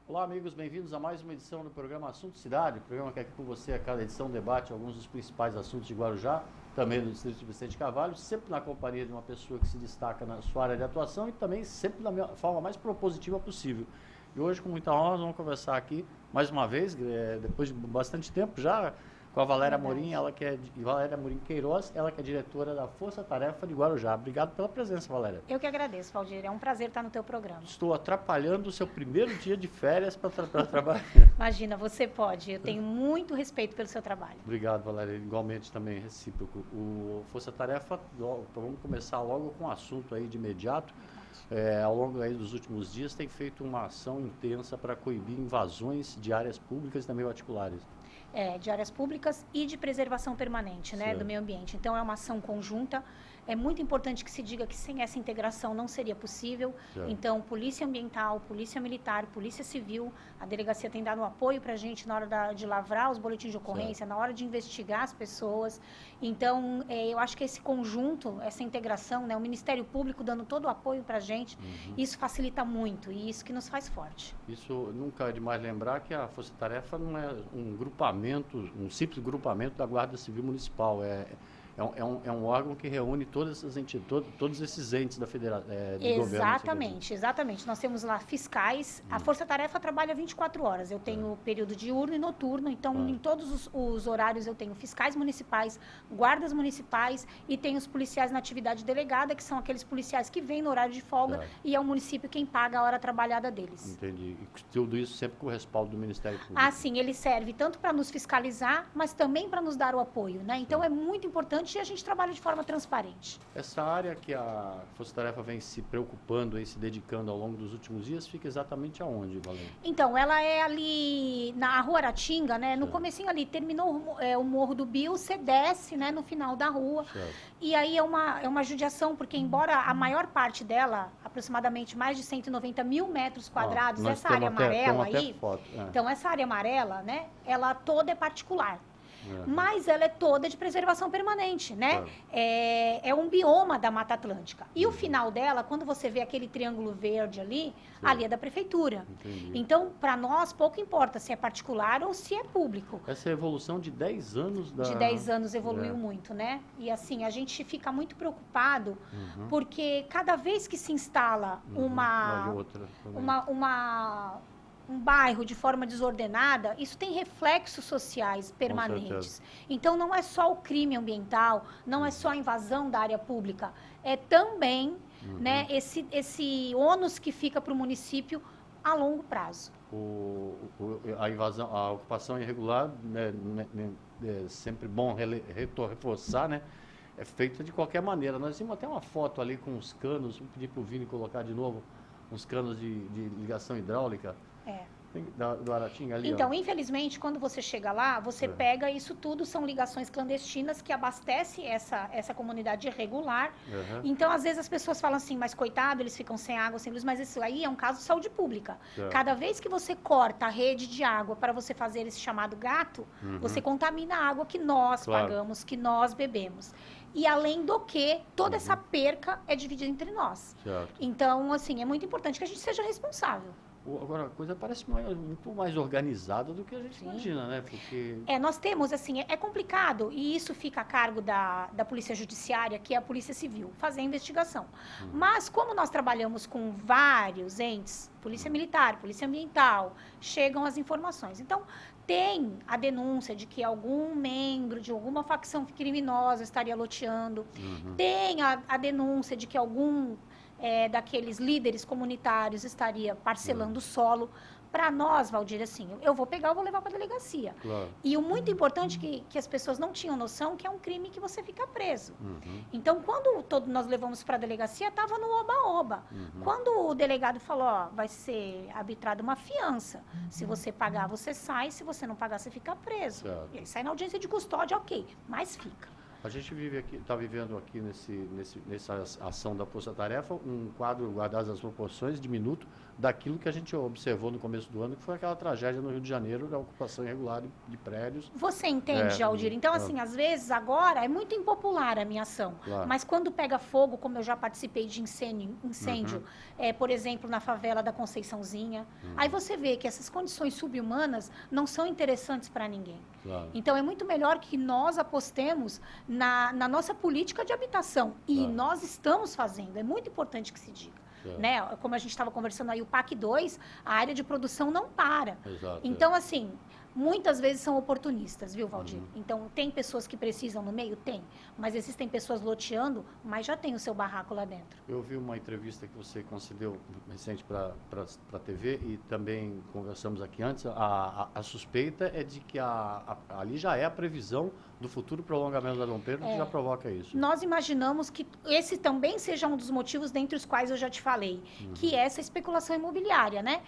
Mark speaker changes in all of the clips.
Speaker 1: Olá, amigos, bem-vindos a mais uma edição do programa Assunto Cidade, programa que aqui com você a cada edição debate alguns dos principais assuntos de Guarujá, também do Distrito de Vicente Carvalho, sempre na companhia de uma pessoa que se destaca na sua área de atuação e também sempre da forma mais propositiva possível. E hoje, com muita honra, nós vamos conversar aqui, mais uma vez, depois de bastante tempo já, com a Valéria Amorim, Valéria Amorim Queiroz, ela que é diretora da Força Tarefa de Guarujá. Obrigado pela presença, Valéria.
Speaker 2: Eu que agradeço, Valdir. É um prazer estar no teu programa.
Speaker 1: Estou atrapalhando o seu primeiro dia de férias para trabalhar.
Speaker 2: Imagina, você pode. Eu tenho muito respeito pelo seu trabalho.
Speaker 1: Obrigado, Valéria. Igualmente também recíproco. O Força Tarefa, vamos começar logo com um assunto aí de imediato. Ao longo aí dos últimos dias tem feito uma ação intensa para coibir invasões de áreas públicas e também particulares.
Speaker 2: De áreas públicas e de preservação permanente, né, do meio ambiente. Então, é uma ação conjunta. É muito importante que se diga que sem essa integração não seria possível.
Speaker 1: Certo.
Speaker 2: Então, Polícia Ambiental, Polícia Militar, Polícia Civil, a delegacia tem dado um apoio para a gente na hora de lavrar os boletins de ocorrência,
Speaker 1: Certo.
Speaker 2: na hora de investigar as pessoas. Então, eu acho que esse conjunto, essa integração, né, o Ministério Público dando todo o apoio para a gente, isso facilita muito e isso que nos faz forte.
Speaker 1: Isso nunca é demais lembrar que a Força Tarefa não é um grupamento, um simples grupamento da Guarda Civil Municipal. É um órgão que reúne todas essas entidades, todos esses entes da federação.
Speaker 2: Exatamente. Nós temos lá fiscais. A Força Tarefa trabalha 24 horas. Eu tenho período diurno e noturno, então em todos os horários eu tenho fiscais municipais, guardas municipais e tenho os policiais na atividade delegada, que são aqueles policiais que vêm no horário de folga e é o município quem paga a hora trabalhada deles.
Speaker 1: Entendi. E tudo isso sempre com o respaldo do Ministério Público.
Speaker 2: Ah, sim, ele serve tanto para nos fiscalizar, mas também para nos dar o apoio, né? Então é muito importante e a gente trabalha de forma transparente.
Speaker 1: Essa área que a Força Tarefa vem se preocupando e se dedicando ao longo dos últimos dias fica exatamente aonde, Valéria?
Speaker 2: Então, ela é ali na Rua Aratinga, né? No comecinho ali, terminou o Morro do Bill, você desce, né? No final da rua.
Speaker 1: Certo.
Speaker 2: E aí é uma judiação, porque embora a maior parte dela, aproximadamente mais de 190 mil metros quadrados, essa área amarela aí, então essa área amarela, né? Ela toda é particular. Mas ela é toda de preservação permanente, né?
Speaker 1: Claro.
Speaker 2: É um bioma da Mata Atlântica. E o final dela, quando você vê aquele triângulo verde ali, ali é da prefeitura.
Speaker 1: Entendi.
Speaker 2: Então, para nós, pouco importa se é particular ou se é público.
Speaker 1: Essa evolução de 10 anos
Speaker 2: De 10 anos evoluiu muito, né? E assim, a gente fica muito preocupado, porque cada vez que se instala um bairro de forma desordenada, isso tem reflexos sociais permanentes. Então, não é só o crime ambiental, não é só a invasão da área pública, é também né, esse ônus que fica para o município a longo prazo.
Speaker 1: A invasão, a ocupação irregular, é sempre bom reforçar, né? É feita de qualquer maneira. Nós temos até uma foto ali com os canos, vou pedir para o Vini colocar de novo, uns canos de ligação hidráulica. Do Aratinga ali.
Speaker 2: Então, infelizmente, quando você chega lá, você pega isso tudo, são ligações clandestinas que abastecem essa comunidade irregular. Então, às vezes as pessoas falam assim, mas coitado, eles ficam sem água, sem luz, mas isso aí é um caso de saúde pública. Cada vez que você corta a rede de água para você fazer esse chamado gato, você contamina a água que nós pagamos, que nós bebemos. E além do que, toda essa perca é dividida entre nós. Então, assim, é muito importante que a gente seja responsável.
Speaker 1: Agora, a coisa parece muito mais organizada do que a gente imagina, né? Porque...
Speaker 2: nós temos, assim, é complicado, e isso fica a cargo da Polícia Judiciária, que é a Polícia Civil, fazer a investigação. Mas, como nós trabalhamos com vários entes, Polícia Militar, Polícia Ambiental, chegam as informações. Então, tem a denúncia de que algum membro de alguma facção criminosa estaria loteando, tem a denúncia de que algum... daqueles líderes comunitários estaria parcelando o solo. Para nós, Valdir, assim, eu vou pegar, eu vou levar para a delegacia. E o muito importante que as pessoas não tinham noção que é um crime que você fica preso. Então, quando nós levamos para a delegacia, estava no oba-oba. Quando o delegado falou, vai ser arbitrada uma fiança. Se você pagar, você sai. Se você não pagar, você fica preso. E aí sai na audiência de custódia, ok, mas fica.
Speaker 1: A gente vive aqui, está vivendo aqui nessa ação da Força Tarefa um quadro, guardadas as proporções, diminuto daquilo que a gente observou no começo do ano, que foi aquela tragédia no Rio de Janeiro da ocupação irregular de prédios.
Speaker 2: Você entende, Aldir? Então, assim, às vezes, agora, é muito impopular a minha ação.
Speaker 1: Claro.
Speaker 2: Mas quando pega fogo, como eu já participei de incêndio, por exemplo, na favela da Conceiçãozinha, aí você vê que essas condições subhumanas não são interessantes para ninguém.
Speaker 1: Claro.
Speaker 2: Então, é muito melhor que nós apostemos na nossa política de habitação. E
Speaker 1: Claro.
Speaker 2: nós estamos fazendo. É muito importante que se diga. Né? Como a gente estava conversando aí, o PAC 2, a área de produção não para.
Speaker 1: Exato,
Speaker 2: então, assim, muitas vezes são oportunistas, viu, Valdir? Então, tem pessoas que precisam no meio? Tem. Mas existem pessoas loteando, mas já tem o seu barraco lá dentro.
Speaker 1: Eu vi uma entrevista que você concedeu recente para a TV e também conversamos aqui antes. A suspeita é de que ali já é a previsão do futuro prolongamento da Dom Pedro, que já provoca isso.
Speaker 2: Nós imaginamos que esse também seja um dos motivos dentre os quais eu já te falei, que é essa especulação imobiliária, né?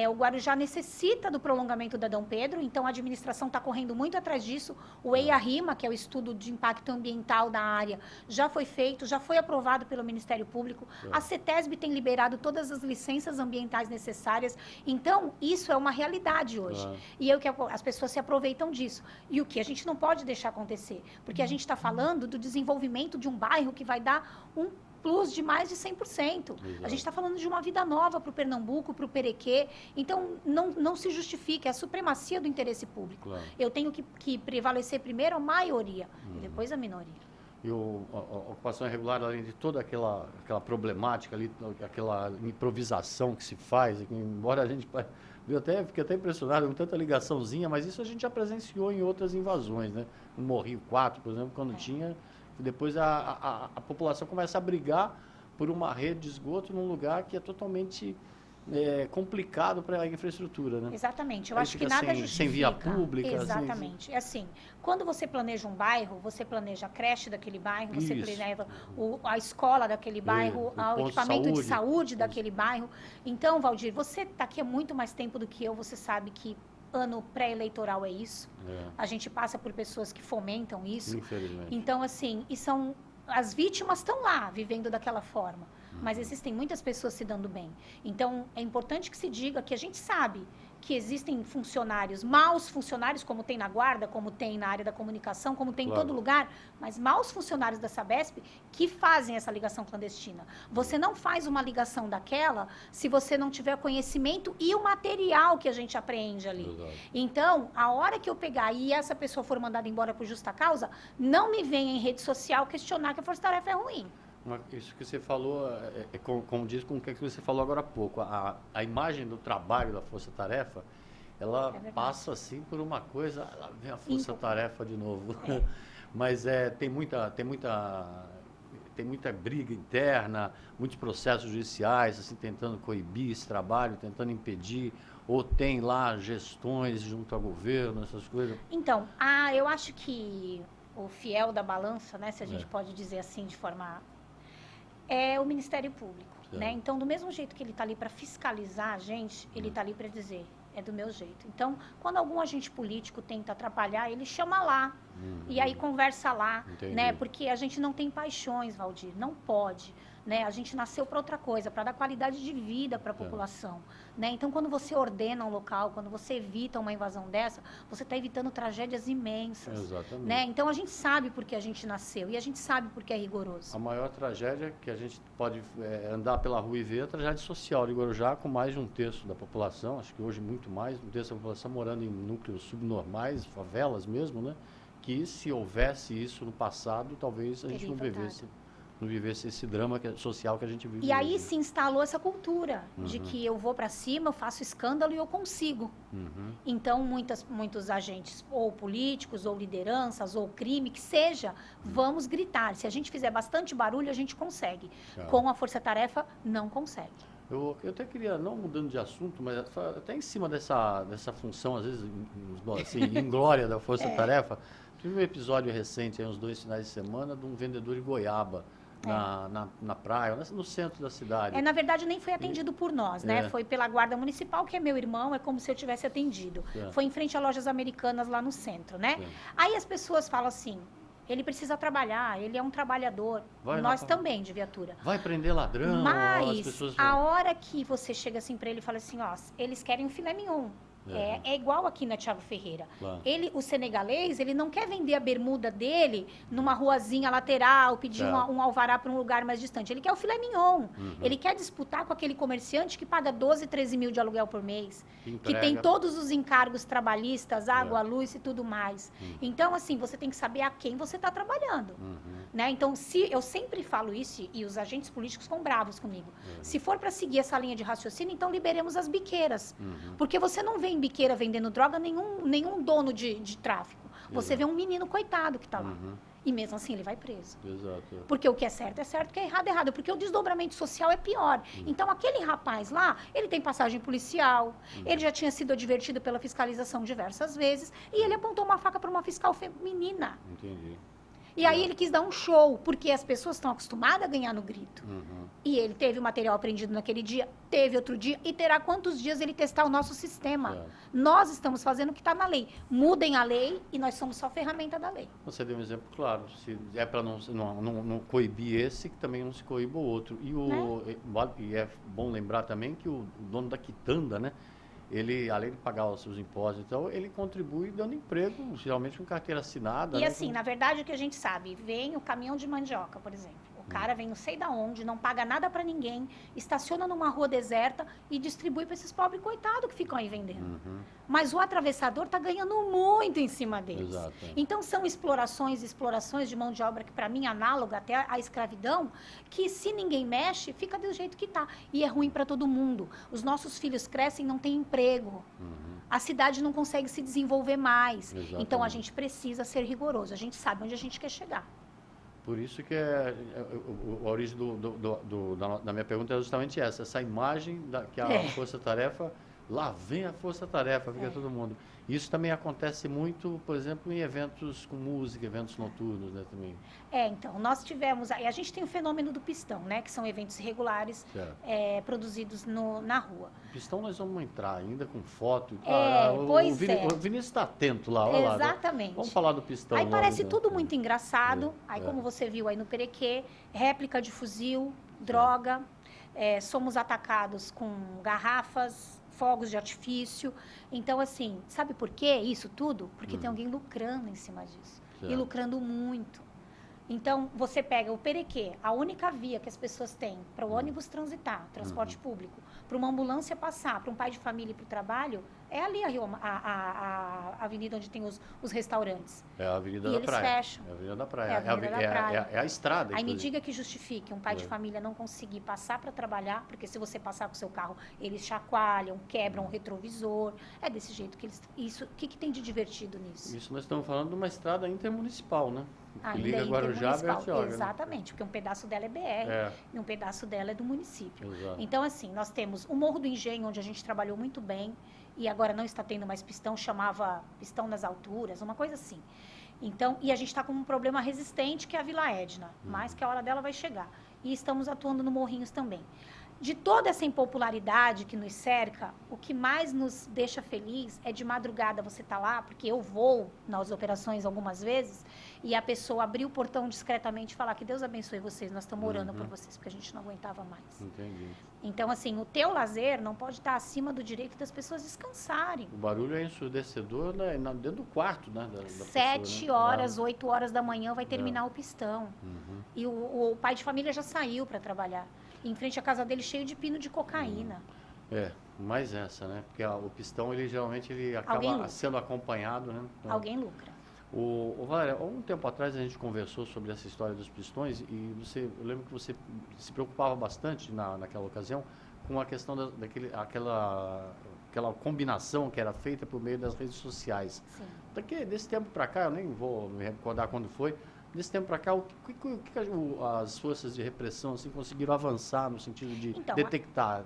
Speaker 2: O Guarujá necessita do prolongamento da Dom Pedro, então a administração está correndo muito atrás disso. O EIA-RIMA, que é o estudo de impacto ambiental da área, já foi feito, já foi aprovado pelo Ministério Público. A CETESB tem liberado todas as licenças ambientais necessárias. Então, isso é uma realidade hoje. E as pessoas se aproveitam disso. E o que a gente não pode deixar acontecer? Porque a gente está falando do desenvolvimento de um bairro que vai dar um plus de mais de 100%. Exato. A gente está falando de uma vida nova para o Pernambuco, para o Perequê. Então, não se justifica, é a supremacia do interesse público.
Speaker 1: Claro.
Speaker 2: Eu tenho que prevalecer primeiro a maioria e depois a minoria.
Speaker 1: E a ocupação irregular, além de toda aquela problemática ali, aquela improvisação que se faz, embora a gente... fiquei até impressionado com tanta ligaçãozinha, mas isso a gente já presenciou em outras invasões, né? No Morrinho 4, por exemplo, quando tinha... Depois a população começa a brigar por uma rede de esgoto num lugar que é totalmente complicado para a infraestrutura, né?
Speaker 2: Exatamente. Eu
Speaker 1: Aí
Speaker 2: acho que nada justifica.
Speaker 1: Sem via pública.
Speaker 2: Exatamente. É assim, quando você planeja um bairro, você planeja a creche daquele bairro, você planeja a escola daquele bairro, o equipamento de saúde daquele bairro. Então, Valdir, você está aqui há muito mais tempo do que eu, você sabe que ano pré-eleitoral é isso. A gente passa por pessoas que fomentam isso.
Speaker 1: Infelizmente.
Speaker 2: Então, assim, as vítimas estão lá, vivendo daquela forma. Mas existem muitas pessoas se dando bem. Então, é importante que se diga que a gente sabe que existem funcionários, maus funcionários, como tem na Guarda, como tem na área da comunicação, como tem em todo lugar, mas maus funcionários da Sabesp que fazem essa ligação clandestina. Você não faz uma ligação daquela se você não tiver conhecimento e o material que a gente apreende ali. Exato. Então, a hora que eu pegar e essa pessoa for mandada embora por justa causa, não me venha em rede social questionar que a força-tarefa é ruim.
Speaker 1: Isso que você falou, como diz com o que você falou agora há pouco, a imagem do trabalho da Força-Tarefa, ela passa assim por uma coisa, ela vem a Força-Tarefa de novo. Mas tem muita briga interna, muitos processos judiciais, assim, tentando coibir esse trabalho, tentando impedir, ou tem lá gestões junto ao governo, essas coisas.
Speaker 2: Então, eu acho que o fiel da balança, né, se a gente pode dizer assim de forma... é o Ministério Público, né? Então, do mesmo jeito que ele está ali para fiscalizar a gente, ele está ali para dizer, é do meu jeito. Então, quando algum agente político tenta atrapalhar, ele chama lá, e aí conversa lá, né? Porque a gente não tem paixões, Valdir, não pode, né? A gente nasceu para outra coisa, para dar qualidade de vida para a população, né? Então, quando você ordena um local, quando você evita uma invasão dessa, você está evitando tragédias imensas.
Speaker 1: Exatamente.
Speaker 2: Né? Então, a gente sabe por que a gente nasceu e a gente sabe por que é rigoroso.
Speaker 1: A maior tragédia que a gente pode andar pela rua e ver é a tragédia social de Guarujá, com mais de 1/3 da população, acho que hoje muito mais, 1/3 da população morando em núcleos subnormais, favelas mesmo, né? Que se houvesse isso no passado, talvez a gente não vivesse esse drama social que a gente vive.
Speaker 2: E aí se instalou essa cultura de que eu vou para cima, eu faço escândalo e eu consigo. Então, muitos agentes, ou políticos, ou lideranças, ou crime, que seja, vamos gritar. Se a gente fizer bastante barulho, a gente consegue. Com a força-tarefa, não consegue.
Speaker 1: Eu até queria, não mudando de assunto, mas até em cima dessa função, às vezes, assim, em glória da força-tarefa, tive um episódio recente, aí, uns 2 finais de semana, de um vendedor de goiaba na praia, no centro da cidade.
Speaker 2: Na verdade, nem foi atendido por nós, né? Foi pela Guarda Municipal, que é meu irmão, é como se eu tivesse atendido. Foi em frente a Lojas Americanas, lá no centro, né? Aí as pessoas falam assim, Ele precisa trabalhar, ele é um trabalhador. Nós também, de viatura.
Speaker 1: Vai prender ladrão.
Speaker 2: Mas
Speaker 1: as pessoas
Speaker 2: a hora que você chega assim para ele e fala assim, ó, eles querem um filé mignon. É igual aqui na Thiago Ferreira.
Speaker 1: Claro.
Speaker 2: O senegalês, ele não quer vender a bermuda dele numa ruazinha lateral, pedir um alvará para um lugar mais distante. Ele quer o filé mignon. Ele quer disputar com aquele comerciante que paga 12, 13 mil de aluguel por mês. Que tem todos os encargos trabalhistas, água, luz e tudo mais. Então, assim, você tem que saber a quem você está trabalhando. Né? Então, eu sempre falo isso, e os agentes políticos ficam bravos comigo. Se for para seguir essa linha de raciocínio, então liberemos as biqueiras. Porque você não vê em biqueira vendendo droga nenhum dono de tráfico. Você vê um menino coitado que está lá. E mesmo assim ele vai preso.
Speaker 1: Exato.
Speaker 2: Porque o que é certo, o que é errado, é errado. Porque o desdobramento social é pior. Então, aquele rapaz lá, ele tem passagem policial, ele já tinha sido advertido pela fiscalização diversas vezes, e ele apontou uma faca para uma fiscal feminina.
Speaker 1: Entendi.
Speaker 2: E aí ele quis dar um show, porque as pessoas estão acostumadas a ganhar no grito. E ele teve o material apreendido naquele dia, teve outro dia, e terá quantos dias ele testar o nosso sistema. Nós estamos fazendo o que está na lei. Mudem a lei e nós somos só ferramenta da lei.
Speaker 1: Você deu um exemplo claro. Se é para não coibir esse, que também não se coíba o outro. E é bom lembrar também que o dono da quitanda, né? Ele, além de pagar os seus impostos, então, ele contribui dando emprego, geralmente com carteira assinada.
Speaker 2: E
Speaker 1: né?
Speaker 2: assim, na verdade, o que a gente sabe, vem o caminhão de mandioca, por exemplo. O cara vem não sei da onde, não paga nada para ninguém, estaciona numa rua deserta e distribui para esses pobres coitados que ficam aí vendendo. Mas o atravessador está ganhando muito em cima deles.
Speaker 1: Exato.
Speaker 2: Então, são explorações de mão de obra que, para mim, análoga até à escravidão, que se ninguém mexe, fica do jeito que está. E é ruim para todo mundo. Os nossos filhos crescem e não têm emprego. A cidade não consegue se desenvolver mais.
Speaker 1: Exatamente.
Speaker 2: Então, a gente precisa ser rigoroso. A gente sabe onde a gente quer chegar.
Speaker 1: Por isso que a origem da minha pergunta é justamente essa imagem que a Força-Tarefa, lá vem a Força-Tarefa, fica todo mundo. Isso também acontece muito, por exemplo, em eventos com música, eventos noturnos, né, também.
Speaker 2: Então, nós tivemos, a gente tem o fenômeno do pistão, né, que são eventos regulares produzidos na rua.
Speaker 1: O pistão nós vamos entrar ainda com foto. O Vinícius está atento lá, olha lá.
Speaker 2: Exatamente.
Speaker 1: Vamos falar do pistão.
Speaker 2: Aí parece tudo muito engraçado, como você viu aí no Perequê, réplica de fuzil, droga, somos atacados com garrafas, fogos de artifício. Então, assim, sabe por quê isso tudo? Porque tem alguém lucrando em cima disso. E lucrando muito. Então, você pega o Perequê, a única via que as pessoas têm para o ônibus transitar, transporte público, para uma ambulância passar, para um pai de família ir para o trabalho, é ali a avenida onde tem os restaurantes.
Speaker 1: É a Avenida da
Speaker 2: eles
Speaker 1: Praia.
Speaker 2: Fecham.
Speaker 1: É a Avenida da Praia.
Speaker 2: É
Speaker 1: a estrada.
Speaker 2: Aí me diga que justifique um pai de família não conseguir passar para trabalhar, porque se você passar com o seu carro, eles chacoalham, quebram o retrovisor. É desse jeito que eles... O que tem de divertido nisso?
Speaker 1: Isso nós estamos falando de uma estrada intermunicipal, né?
Speaker 2: Que
Speaker 1: liga Guarujá a Bertioga.
Speaker 2: Exatamente, porque um pedaço dela é BR e um pedaço dela é do município.
Speaker 1: Exato.
Speaker 2: Então, assim, nós temos o Morro do Engenho, onde a gente trabalhou muito bem, e agora não está tendo mais pistão, chamava Pistão nas Alturas, uma coisa assim. Então, e a gente está com um problema resistente, que é a Vila Edna, mas que a hora dela vai chegar. E estamos atuando no Morrinhos também. De toda essa impopularidade que nos cerca, o que mais nos deixa feliz é de madrugada você estar lá, porque eu vou nas operações algumas vezes, e a pessoa abrir o portão discretamente e falar que Deus abençoe vocês, nós estamos orando por vocês, porque a gente não aguentava mais.
Speaker 1: Entendi.
Speaker 2: Então, assim, o teu lazer não pode estar acima do direito das pessoas descansarem.
Speaker 1: O barulho é ensurdecedor, né? Dentro do quarto, né? Da
Speaker 2: 7 horas, 8 horas da manhã vai terminar o pistão. E o pai de família já saiu para trabalhar. Em frente à casa dele, cheio de pino de cocaína.
Speaker 1: Mais essa, né? Porque o pistão, ele geralmente acaba sendo acompanhado, né? Então,
Speaker 2: alguém lucra.
Speaker 1: Valéria, há um tempo atrás a gente conversou sobre essa história dos pistões e eu lembro que você se preocupava bastante naquela ocasião com a questão aquela combinação que era feita por meio das redes sociais.
Speaker 2: Sim.
Speaker 1: Porque desse tempo para cá, eu nem vou me recordar quando foi, desse tempo para cá, o que as forças de repressão assim, conseguiram avançar no sentido de detectar?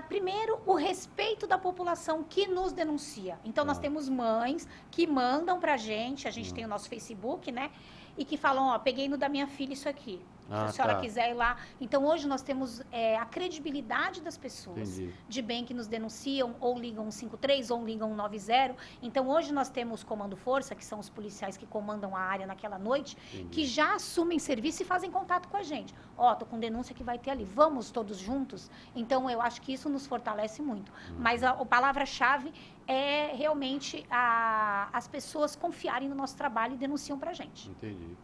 Speaker 2: Primeiro, o respeito da população que nos denuncia. Então, nós temos mães que mandam para a gente tem o nosso Facebook, né? E que falam, peguei no da minha filha isso aqui. se a senhora quiser ir lá. Então, hoje nós temos a credibilidade das pessoas de bem que nos denunciam, ou ligam 153, ou ligam 190. Então, hoje nós temos Comando Força, que são os policiais que comandam a área naquela noite, que já assumem serviço e fazem contato com a gente. Ó, tô com denúncia que vai ter ali. Vamos todos juntos? Então, eu acho que isso nos fortalece muito. Mas a palavra-chave é realmente as pessoas confiarem no nosso trabalho e denunciam pra gente.
Speaker 1: Entendi.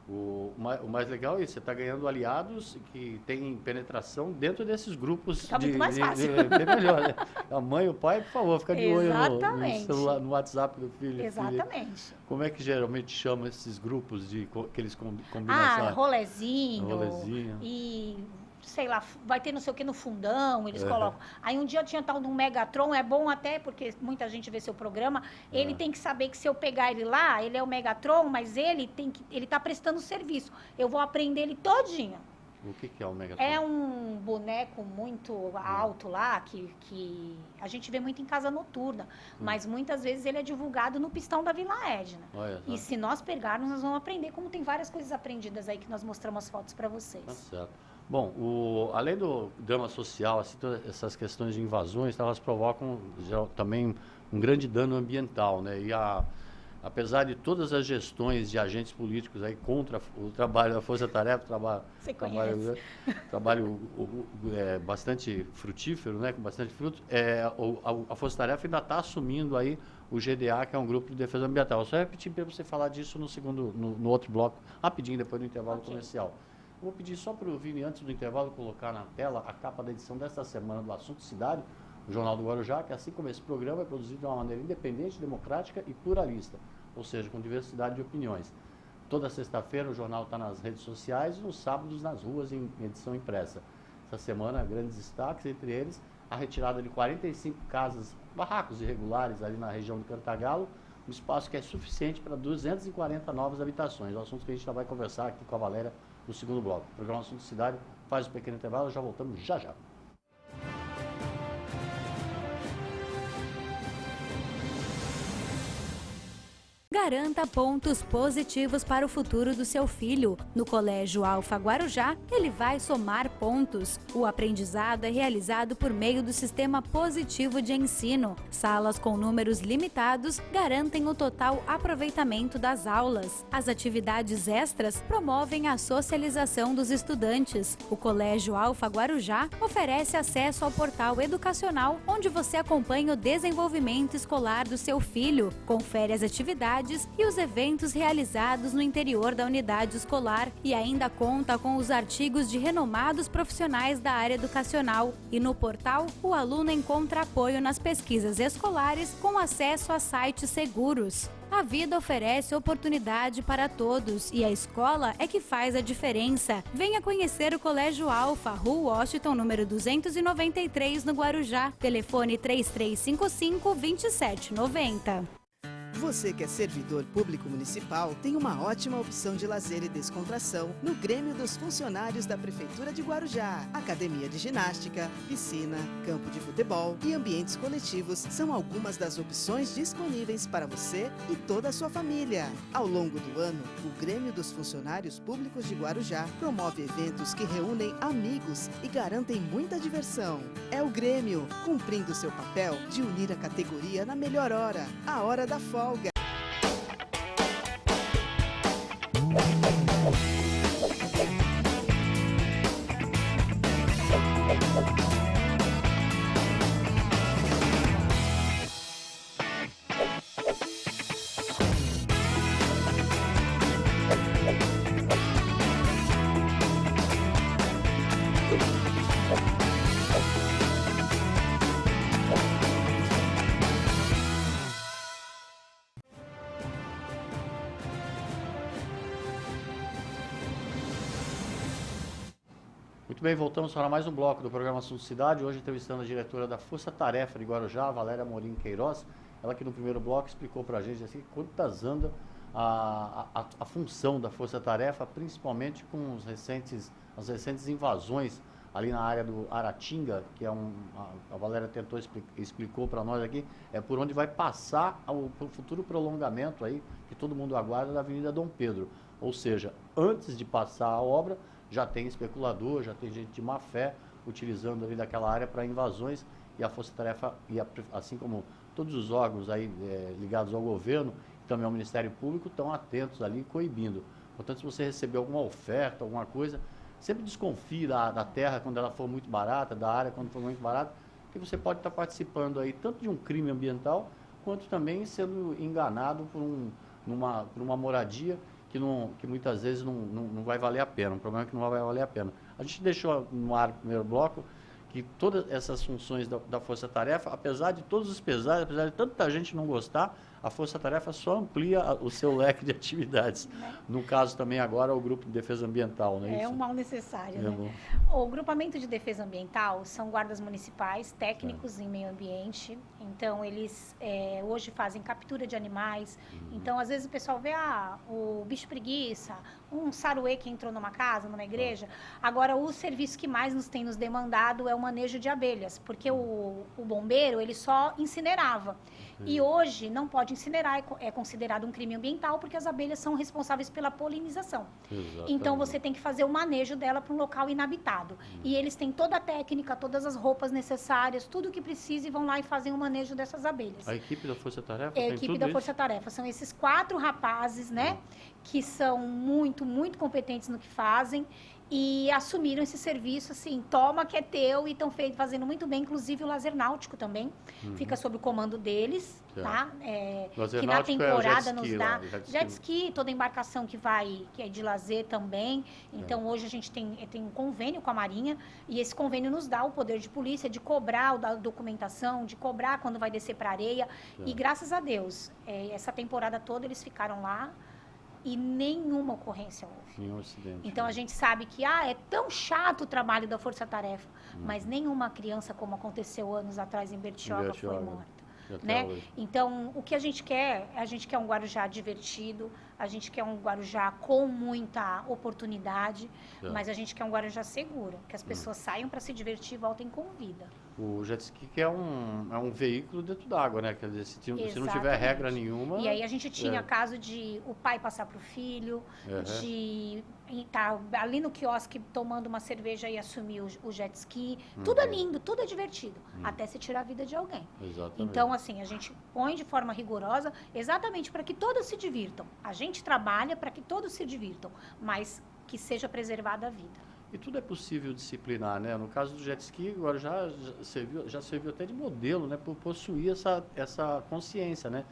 Speaker 1: O mais legal é isso, você está ganhando aliados que têm penetração dentro desses grupos.
Speaker 2: Fica muito mais fácil.
Speaker 1: Bem melhor, né? A mãe e o pai, por favor, fica de olho no celular, no WhatsApp do filho.
Speaker 2: Exatamente.
Speaker 1: Filha. Como é que geralmente chama esses grupos que eles combinam?
Speaker 2: Rolezinho. E... sei lá, vai ter não sei o que no fundão, eles colocam. Aí um dia tinha tal de um Megatron, é bom até, porque muita gente vê seu programa, ele tem que saber que se eu pegar ele lá, ele é o Megatron, mas ele tá prestando serviço. Eu vou aprender ele todinho.
Speaker 1: O que é o Megatron?
Speaker 2: É um boneco muito alto lá, que a gente vê muito em casa noturna, mas muitas vezes ele é divulgado no pistão da Vila Edna. E se nós pegarmos, nós vamos aprender, como tem várias coisas aprendidas aí que nós mostramos as fotos para vocês.
Speaker 1: Tá certo. Bom, além do drama social, assim, todas essas questões de invasões, elas provocam também um grande dano ambiental, né? E apesar de todas as gestões de agentes políticos aí contra o trabalho da Força Tarefa, trabalho bastante frutífero, né? Com bastante fruto, a Força Tarefa ainda está assumindo aí o GDA, que é um grupo de defesa ambiental. Eu só repetir para você falar disso no outro bloco, rapidinho, depois do intervalo comercial. Vou pedir só para o Vini, antes do intervalo, colocar na tela a capa da edição desta semana do Assunto Cidade, o Jornal do Guarujá, que assim como esse programa é produzido de uma maneira independente, democrática e pluralista, ou seja, com diversidade de opiniões. Toda sexta-feira o jornal está nas redes sociais e nos sábados nas ruas em edição impressa. Essa semana, grandes destaques, entre eles a retirada de 45 casas, barracos irregulares ali na região do Cantagalo, um espaço que é suficiente para 240 novas habitações. É um assunto que a gente já vai conversar aqui com a Valéria no segundo bloco. O programa Assunto Cidade faz um pequeno intervalo, já voltamos já.
Speaker 3: Garanta pontos positivos para o futuro do seu filho. No Colégio Alfa Guarujá, ele vai somar pontos. O aprendizado é realizado por meio do sistema positivo de ensino. Salas com números limitados garantem o total aproveitamento das aulas. As atividades extras promovem a socialização dos estudantes. O Colégio Alfa Guarujá oferece acesso ao portal educacional, onde você acompanha o desenvolvimento escolar do seu filho, confere as atividades e os eventos realizados no interior da unidade escolar e ainda conta com os artigos de renomados profissionais da área educacional. E no portal, o aluno encontra apoio nas pesquisas escolares com acesso a sites seguros. A vida oferece oportunidade para todos e a escola é que faz a diferença. Venha conhecer o Colégio Alfa, Rua Washington, número 293, no Guarujá. Telefone 3355-2790.
Speaker 4: Você que é servidor público municipal tem uma ótima opção de lazer e descontração no Grêmio dos Funcionários da Prefeitura de Guarujá. Academia de ginástica, piscina, campo de futebol e ambientes coletivos são algumas das opções disponíveis para você e toda a sua família. Ao longo do ano, o Grêmio dos Funcionários Públicos de Guarujá promove eventos que reúnem amigos e garantem muita diversão. É o Grêmio, cumprindo seu papel de unir a categoria na melhor hora, a hora da folga.
Speaker 1: Muito bem, voltamos para mais um bloco do programa Assunto Cidade. Hoje entrevistando a diretora da Força Tarefa de Guarujá, Valéria Amorim Queiroz. Ela que no primeiro bloco explicou para a gente assim, quantas anda a função da Força Tarefa, principalmente com as recentes invasões ali na área do Aratinga, que é a Valéria explicou para nós aqui, é por onde vai passar o futuro prolongamento aí, que todo mundo aguarda, da Avenida Dom Pedro. Ou seja, antes de passar a obra, já tem especulador, já tem gente de má fé utilizando ali daquela área para invasões, e a Força Tarefa, assim como todos os órgãos aí ligados ao governo, também ao Ministério Público, estão atentos ali, coibindo. Portanto, se você receber alguma oferta, alguma coisa, sempre desconfie da terra quando ela for muito barata, da área quando for muito barata, porque você pode estar participando aí tanto de um crime ambiental, quanto também sendo enganado por uma moradia que muitas vezes não vai valer a pena, um problema que não vai valer a pena. A gente deixou no ar, no primeiro bloco, que todas essas funções da Força Tarefa, apesar de todos os pesares, apesar de tanta gente não gostar, a Força Tarefa só amplia o seu leque de atividades. No caso também agora o Grupo de Defesa Ambiental, não é isso?
Speaker 2: É um mal necessário, né? O Grupamento de Defesa Ambiental são guardas municipais, técnicos em meio ambiente. Então, eles hoje fazem captura de animais. Então, às vezes o pessoal vê, o bicho preguiça, um saruê que entrou numa casa, numa igreja. Agora, o serviço que mais nos tem nos demandado é o manejo de abelhas, porque o bombeiro, ele só incinerava. E hoje não pode incinerar, é considerado um crime ambiental, porque as abelhas são responsáveis pela polinização.
Speaker 1: Exatamente.
Speaker 2: Então, você tem que fazer o manejo dela para um local inabitado. E eles têm toda a técnica, todas as roupas necessárias, tudo o que precisa, e vão lá e fazem o manejo dessas abelhas.
Speaker 1: A equipe da Força Tarefa
Speaker 2: É a equipe da Força Tarefa. São esses 4 rapazes, né, que são muito, muito competentes no que fazem e assumiram esse serviço, assim, toma que é teu, e estão fazendo muito bem. Inclusive o lazer náutico também fica sob o comando deles, tá? Que na temporada nos dá jet ski, toda embarcação que é de lazer também. Então hoje a gente tem um convênio com a Marinha, e esse convênio nos dá o poder de polícia de cobrar a documentação, de cobrar quando vai descer para areia. E graças a Deus, essa temporada toda eles ficaram lá e nenhuma ocorrência houve.
Speaker 1: Nenhum acidente.
Speaker 2: Então a gente sabe que é tão chato o trabalho da Força Tarefa, mas nenhuma criança, como aconteceu anos atrás em Bertioga, foi morta. Né? Então, o que a gente quer um Guarujá divertido, a gente quer um Guarujá com muita oportunidade, mas a gente quer um Guarujá seguro, que as pessoas saiam para se divertir e voltem com vida.
Speaker 1: O jet ski que é um veículo dentro d'água, né? Quer dizer, se não tiver regra nenhuma...
Speaker 2: E aí a gente tinha caso de o pai passar para o filho, de estar ali no quiosque tomando uma cerveja e assumir o jet ski. Tudo é lindo, tudo é divertido, até se tirar a vida de alguém.
Speaker 1: Exatamente.
Speaker 2: Então, assim, a gente põe de forma rigorosa exatamente para que todos se divirtam. A gente trabalha para que todos se divirtam, mas que seja preservada a vida.
Speaker 1: E tudo é possível disciplinar, né? No caso do jet ski, agora já serviu até de modelo, né? Por possuir essa consciência, né?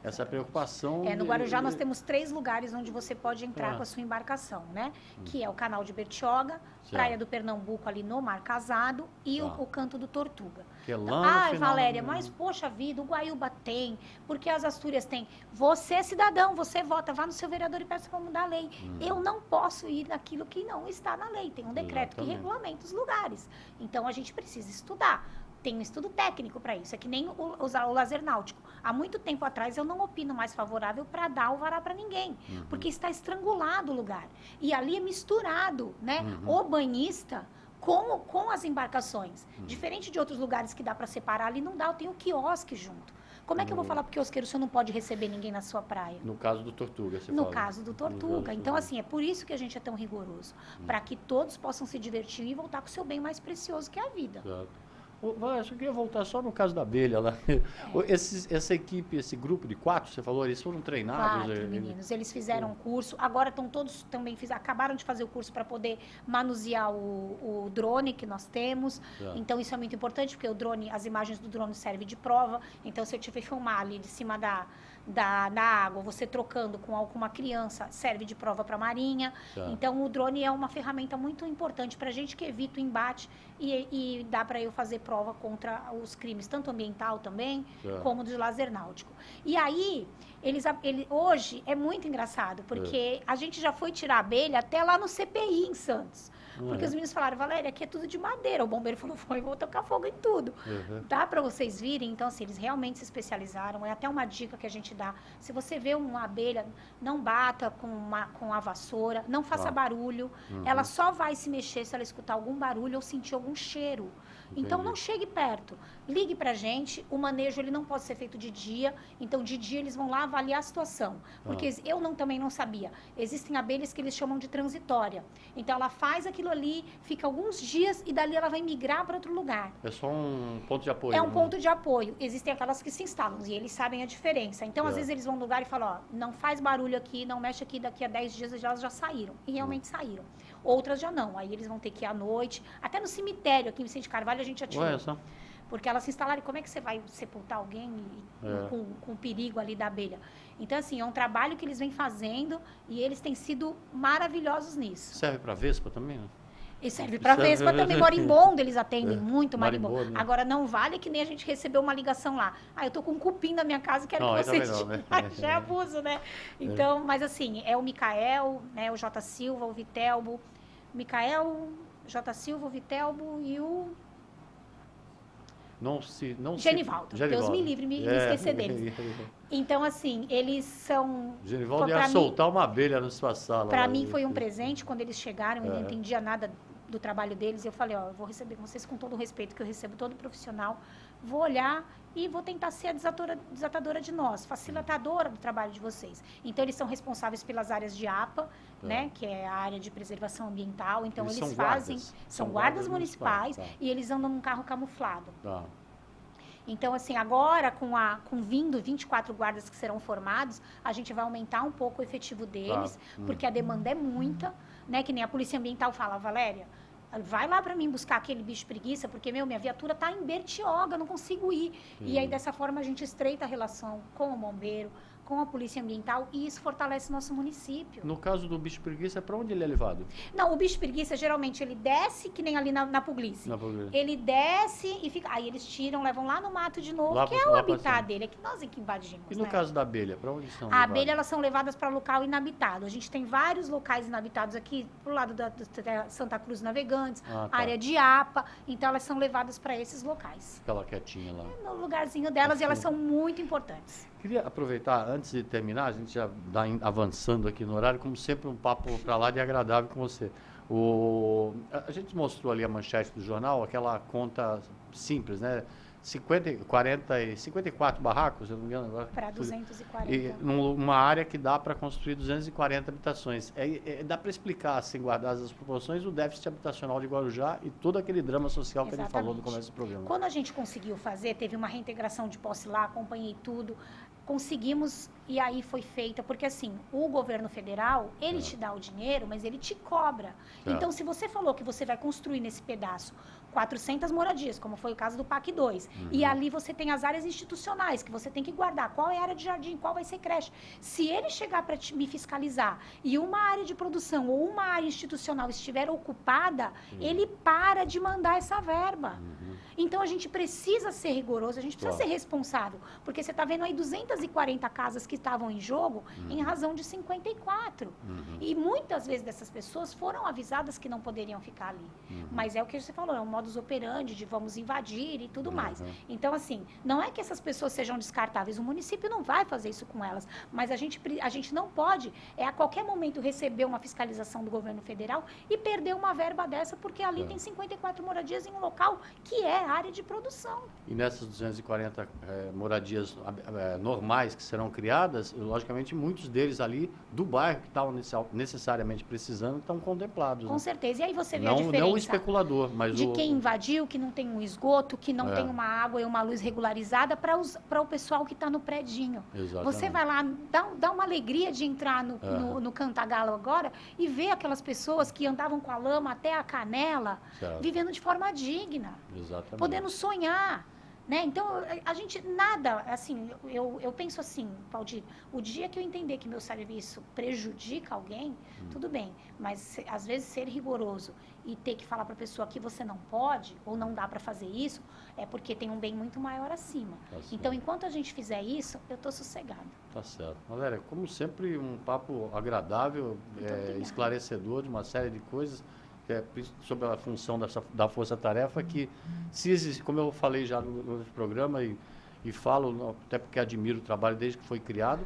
Speaker 1: Essa preocupação...
Speaker 2: No Guarujá nós temos 3 lugares onde você pode entrar com a sua embarcação, né? Que é o Canal de Bertioga, Praia do Pernambuco, ali no Mar Casado, e o Canto do Tortuga.
Speaker 1: Que é lá no final
Speaker 2: Valéria, mas poxa vida, o Guaíba tem, porque as Astúrias têm. Você é cidadão, você vota, vá no seu vereador e peça para mudar a lei. Eu não posso ir naquilo que não está na lei. Tem um decreto que regulamenta os lugares. Então, a gente precisa estudar. Tem um estudo técnico para isso. É que nem o lazer náutico. Há muito tempo atrás eu não opino mais favorável para dar alvará para ninguém, porque está estrangulado o lugar. E ali é misturado, né? O banhista com as embarcações. Diferente de outros lugares que dá para separar, ali não dá, eu tenho quiosque junto. Como é que eu vou falar para o quiosqueiro se eu não pode receber ninguém na sua praia?
Speaker 1: No caso do Tortuga, você
Speaker 2: No
Speaker 1: fala.
Speaker 2: caso do Tortuga. Então, assim, é por isso que a gente é tão rigoroso. Para que todos possam se divertir e voltar com o seu bem mais precioso, que é a vida.
Speaker 1: Exato. Eu queria voltar só no caso da abelha lá. Essa equipe, esse grupo de 4, você falou, eles foram treinados?
Speaker 2: 4 meninos, eles fizeram um curso, agora estão todos também, acabaram de fazer o curso para poder manusear o drone que nós temos. Então isso é muito importante, porque o drone, as imagens do drone servem de prova. Então se eu tiver filmar ali de cima da água, você trocando com uma criança, serve de prova para a Marinha. Então o drone é uma ferramenta muito importante para a gente, que evita o embate e dá para eu fazer prova contra os crimes, tanto ambiental também, como de lazer náutico. E aí, hoje é muito engraçado, porque a gente já foi tirar abelha até lá no CPI em Santos. Porque os meninos falaram, Valéria, aqui é tudo de madeira. O bombeiro falou, vou tocar fogo em tudo. Dá para vocês virem? Então, assim, eles realmente se especializaram. É até uma dica que a gente dá. Se você vê uma abelha, não bata com a vassoura, não faça barulho. Ela só vai se mexer se ela escutar algum barulho ou sentir algum cheiro. Então, não chegue perto. ligue pra gente, o manejo ele não pode ser feito de dia, então de dia eles vão lá avaliar a situação, porque eu também não sabia, existem abelhas que eles chamam de transitória, então ela faz aquilo ali, fica alguns dias e dali ela vai migrar para outro lugar.
Speaker 1: É só um ponto de apoio.
Speaker 2: É um ponto de apoio, existem aquelas que se instalam e eles sabem a diferença, então às vezes eles vão no lugar e falam, ó, não faz barulho aqui, não mexe aqui, daqui a 10 dias elas já saíram, e realmente saíram. Outras já não, aí eles vão ter que ir à noite, até no cemitério aqui em Vicente Carvalho a gente já tirou.
Speaker 1: Só.
Speaker 2: Porque elas se instalaram, como é que você vai sepultar alguém com o perigo ali da abelha? Então, assim, é um trabalho que eles vêm fazendo e eles têm sido maravilhosos nisso.
Speaker 1: Serve para vespa também, né?
Speaker 2: E serve para vespa também, marimbondo, eles atendem muito marimbondo.
Speaker 1: Né?
Speaker 2: Agora, não vale que nem a gente recebeu uma ligação lá. Ah, eu tô com um cupim na minha casa, quero que vocês
Speaker 1: não, né?
Speaker 2: Já é abuso, né? Então, mas assim, é o Micael, né, o J. Silva, o Vitelbo. Micael, J. Silva, o Vitelbo e o... Genivaldo. Deus me livre me esquecer deles. Então, assim, eles são...
Speaker 1: Genivaldo ia soltar uma abelha na sua sala.
Speaker 2: Para mim foi um presente quando eles chegaram, eu não entendia nada do trabalho deles. Eu falei, ó, eu vou receber vocês com todo o respeito que eu recebo todo profissional, vou olhar e vou tentar ser a desatadora de nós, facilitadora do trabalho de vocês. Então, eles são responsáveis pelas áreas de APA, né, que é a área de preservação ambiental. Então, eles fazem... São guardas municipais e eles andam num carro camuflado. Então, assim, agora, com vindo 24 guardas que serão formados, a gente vai aumentar um pouco o efetivo deles, porque a demanda é muita, né? Que nem a Polícia Ambiental fala, Valéria, vai lá para mim buscar aquele bicho preguiça, porque, minha viatura tá em Bertioga, não consigo ir. E aí, dessa forma, a gente estreita a relação com o bombeiro, com a Polícia Ambiental, e isso fortalece nosso município.
Speaker 1: No caso do bicho preguiça, para onde ele é levado?
Speaker 2: Não, o bicho preguiça, geralmente, ele desce, que nem ali na Pugliese. Ele desce e fica... Aí eles tiram, levam lá no mato de novo, que é o habitat dele, é que nós é que invadimos.
Speaker 1: E no caso da abelha, para onde são
Speaker 2: levadas? A abelha, elas são levadas para local inabitado. A gente tem vários locais inabitados aqui, pro lado da Santa Cruz Navegantes, área de APA, então elas são levadas para esses locais.
Speaker 1: Aquela quietinha lá.
Speaker 2: No lugarzinho delas, e elas são muito importantes.
Speaker 1: Queria aproveitar, antes de terminar, a gente já está avançando aqui no horário, como sempre, um papo para lá de agradável com você. A gente mostrou ali a manchete do jornal, aquela conta simples, né? 54 barracos, se eu não me engano agora.
Speaker 2: Para 240.
Speaker 1: E numa área que dá para construir 240 habitações. Dá para explicar, sem guardar as proporções, o déficit habitacional de Guarujá e todo aquele drama social que a gente falou no começo do programa.
Speaker 2: Quando a gente conseguiu fazer, teve uma reintegração de posse lá, acompanhei tudo, conseguimos, e aí foi feita, porque assim, o governo federal, ele te dá o dinheiro, mas ele te cobra. Então, se você falou que você vai construir nesse pedaço 400 moradias, como foi o caso do PAC 2. E ali você tem as áreas institucionais, que você tem que guardar. Qual é a área de jardim, qual vai ser creche. Se ele chegar para me fiscalizar e uma área de produção ou uma área institucional estiver ocupada, ele para de mandar essa verba. Então, a gente precisa ser rigoroso, a gente precisa ser responsável. Porque você está vendo aí 240 casas que estavam em jogo em razão de 54. E muitas vezes dessas pessoas foram avisadas que não poderiam ficar ali. Mas é o que você falou, é um modus operandi de vamos invadir e tudo mais. Então, assim, não é que essas pessoas sejam descartáveis, o município não vai fazer isso com elas, mas a gente não pode, a qualquer momento, receber uma fiscalização do governo federal e perder uma verba dessa, porque ali tem 54 moradias em um local que é área de produção.
Speaker 1: E nessas 240 moradias normais que serão criadas, logicamente, muitos deles ali do bairro que estavam necessariamente precisando estão contemplados.
Speaker 2: Com certeza. E aí você vê a diferença.
Speaker 1: Não o especulador, mas
Speaker 2: de quem invadiu, que não tem um esgoto, que não tem uma água e uma luz regularizada para o pessoal que está no predinho.
Speaker 1: Exatamente.
Speaker 2: Você vai lá, dá uma alegria de entrar no Cantagalo agora e ver aquelas pessoas que andavam com a lama até a canela, vivendo de forma digna.
Speaker 1: Exatamente.
Speaker 2: Podendo sonhar. Né? Então, a gente nada, assim, eu penso assim, Valdir, o dia que eu entender que meu serviço prejudica alguém, tudo bem, mas às vezes ser rigoroso e ter que falar para a pessoa que você não pode ou não dá para fazer isso, é porque tem um bem muito maior acima. Então, enquanto a gente fizer isso, eu estou sossegada.
Speaker 1: Tá certo. Valéria, como sempre, um papo agradável, esclarecedor de uma série de coisas. Sobre a função da força-tarefa, que se existe, como eu falei já no programa e falo, até porque admiro o trabalho desde que foi criado,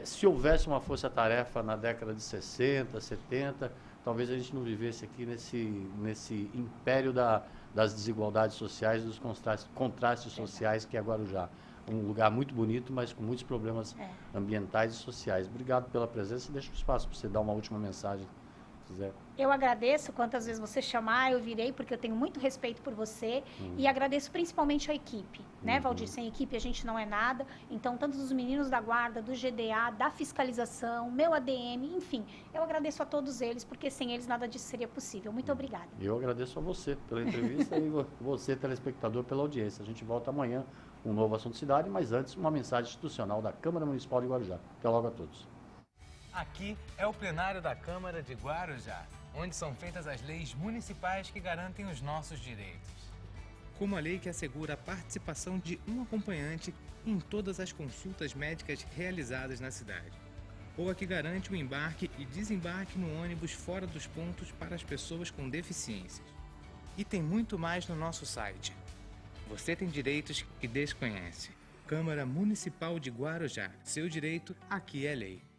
Speaker 1: se houvesse uma força-tarefa na década de 60, 70, talvez a gente não vivesse aqui nesse império das desigualdades sociais, dos contrastes sociais que é Guarujá. Um lugar muito bonito, mas com muitos problemas ambientais e sociais. Obrigado pela presença e deixo o espaço para você dar uma última mensagem, se quiser.
Speaker 2: Eu agradeço, quantas vezes você chamar, eu virei, porque eu tenho muito respeito por você e agradeço principalmente a equipe, né, Valdir? Sem equipe a gente não é nada, então tanto dos meninos da guarda, do GDA, da fiscalização, meu ADM, enfim, eu agradeço a todos eles, porque sem eles nada disso seria possível. Muito obrigada.
Speaker 1: Eu agradeço a você pela entrevista e você, telespectador, pela audiência. A gente volta amanhã com um novo Assunto Cidade, mas antes uma mensagem institucional da Câmara Municipal de Guarujá. Até logo a todos.
Speaker 5: Aqui é o plenário da Câmara de Guarujá, onde são feitas as leis municipais que garantem os nossos direitos. Como a lei que assegura a participação de um acompanhante em todas as consultas médicas realizadas na cidade. Ou a que garante o embarque e desembarque no ônibus fora dos pontos para as pessoas com deficiências. E tem muito mais no nosso site. Você tem direitos que desconhece. Câmara Municipal de Guarujá. Seu direito, aqui é lei.